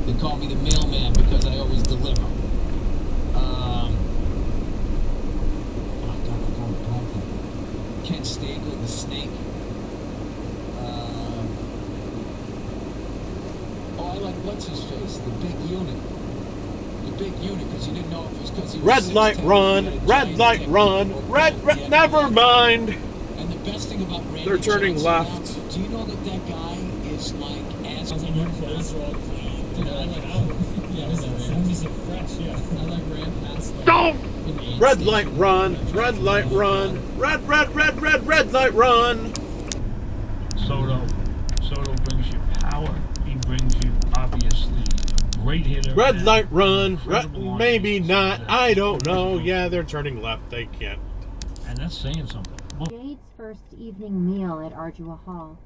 They call me the mailman because I always deliver. Oh God, I'm going blank. Canandaigua, the snake. I like what's his face, the big unit. The big unit, because you didn't know if it was because he was red light run, red light run, red, never mind. And the best thing about Randy they're turning Johnson left. Now, do you know that that guy is like as Don't! Red light run, red light run, red light run. Soto brings you power. He brings you, obviously, a great hitter. Red light run, maybe not, I don't know. Yeah, they're turning left, they can't. And that's saying something. Well, Jade's first evening meal at Ardua Hall.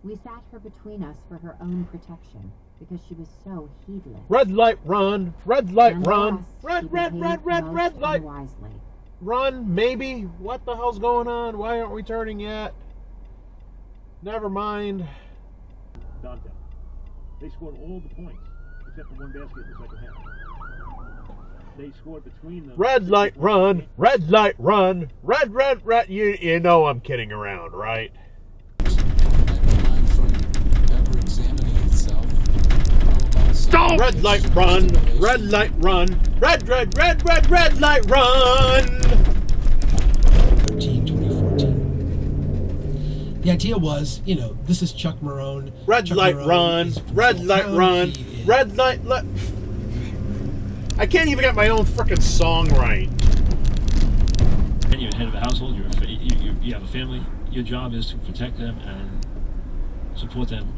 We sat her between us for her own protection, because she was so heedless. Red light run, red light run, Nonetheless, red light wisely. run, maybe. What the hell's going on? Why aren't we turning yet? Never mind. Dante. They scored all the points, except for one basket in the second half. They scored between them. Red light run, red light run, red. You know I'm kidding around, right? Red light run, red light run, red light run. 2014. The idea was, you know, this is Chuck Marone. Red Chuck light Marone run, is from red small light town. run, He is- red light. I can't even get my own frickin' song right. and you're head of a household. You have a family. Your job is to protect them and support them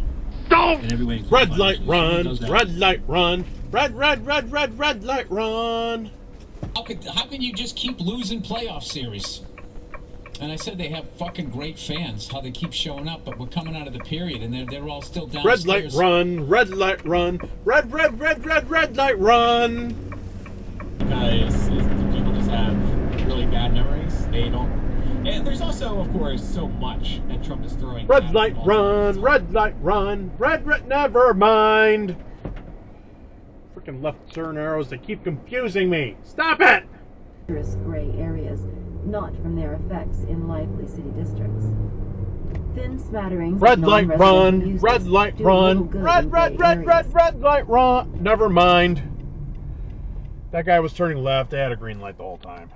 in every way. Red light run, red light run, red light run. How can you just keep losing playoff series? And I said they have fucking great fans, how they keep showing up, but we're coming out of the period and they're all still downstairs. Red light run, red light run, red light run. Because people just have really bad memories. They don't. And there's also, of course, so much that Trump is throwing. Red light run, red light run, red, never mind. Freaking left turn arrows, they keep confusing me. Stop it! Gray areas, not from their effects in lively city districts. Thin smatterings. Red of light non-resident run, uses red light do little run, good red in gray areas. light run. Never mind. That guy was turning left, they had a green light the whole time.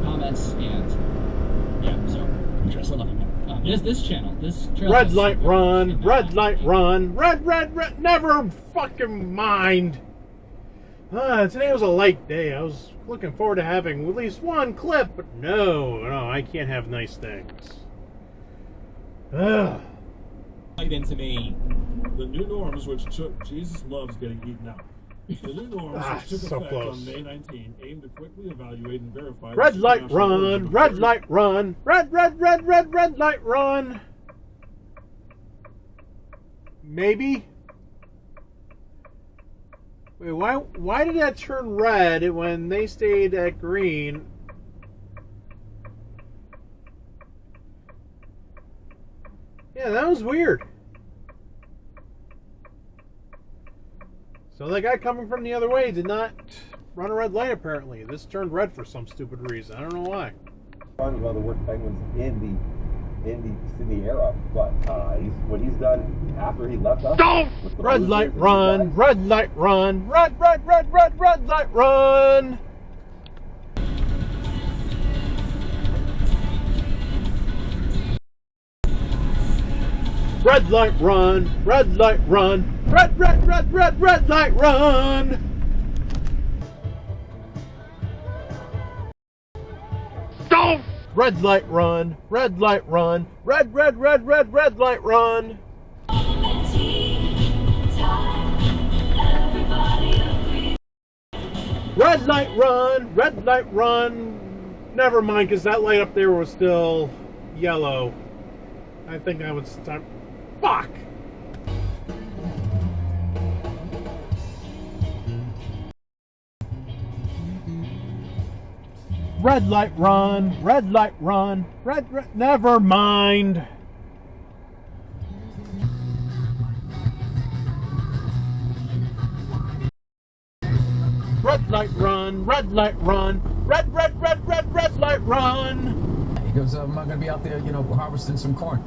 Comments and yeah, so we're looking at this channel. This trail Red has light super run, much in red that. light run, red, never fucking mind. Today was a light day. I was looking forward to having at least one clip, but no, I can't have nice things. Ugh. Played into me the new norms, which took Jesus loves getting eaten out. The new norms, which took so effect close. on May 19, aim to quickly evaluate and verify. Red the light international run, origin of red terrorists. light run, red light run. Maybe. Wait, why did that turn red when they stayed at green? Yeah, that was weird. So the guy coming from the other way did not run a red light, apparently. This turned red for some stupid reason. I don't know why. One of the worst Penguins in the era, but what he's done after he left us. Red light run, red light run, red light run. Red light run, red light run, red light run. Don't! Red light run, red light run, red light run. Red light run. Never mind, because that light up there was still yellow. I think I was time. Fuck! Red light run, red light run, red, never mind. red light run, red light run, red light run. He goes, I'm going to be out there, harvesting some corn.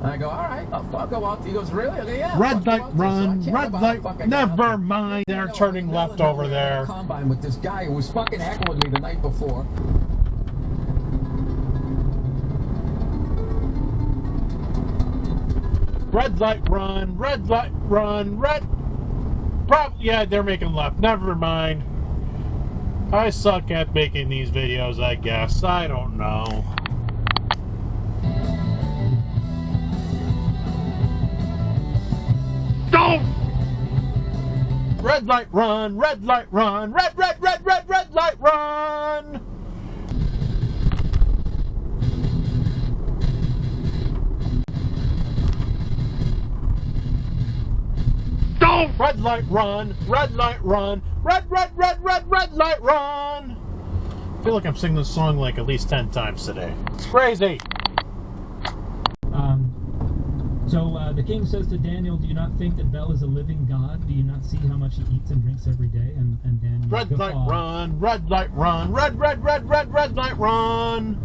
And I go, all right, I'll go out. He goes, really? I go, yeah. Red light run, red light. Never mind. They're turning left over there. Combine with this guy who was fucking heckling me the night before. Red light run, red light run, red. Yeah, they're making left. Never mind. I suck at making these videos, I guess. I don't know. Don't! Red light run, red light run, red light run! Don't! Red light run, red light run, red light run! I feel like I'm singing this song like at least 10 times today. It's crazy! So the king says to Daniel, do you not think that Bel is a living god? Do you not see how much he eats and drinks every day? And Daniel, red light run, red light run, red light run!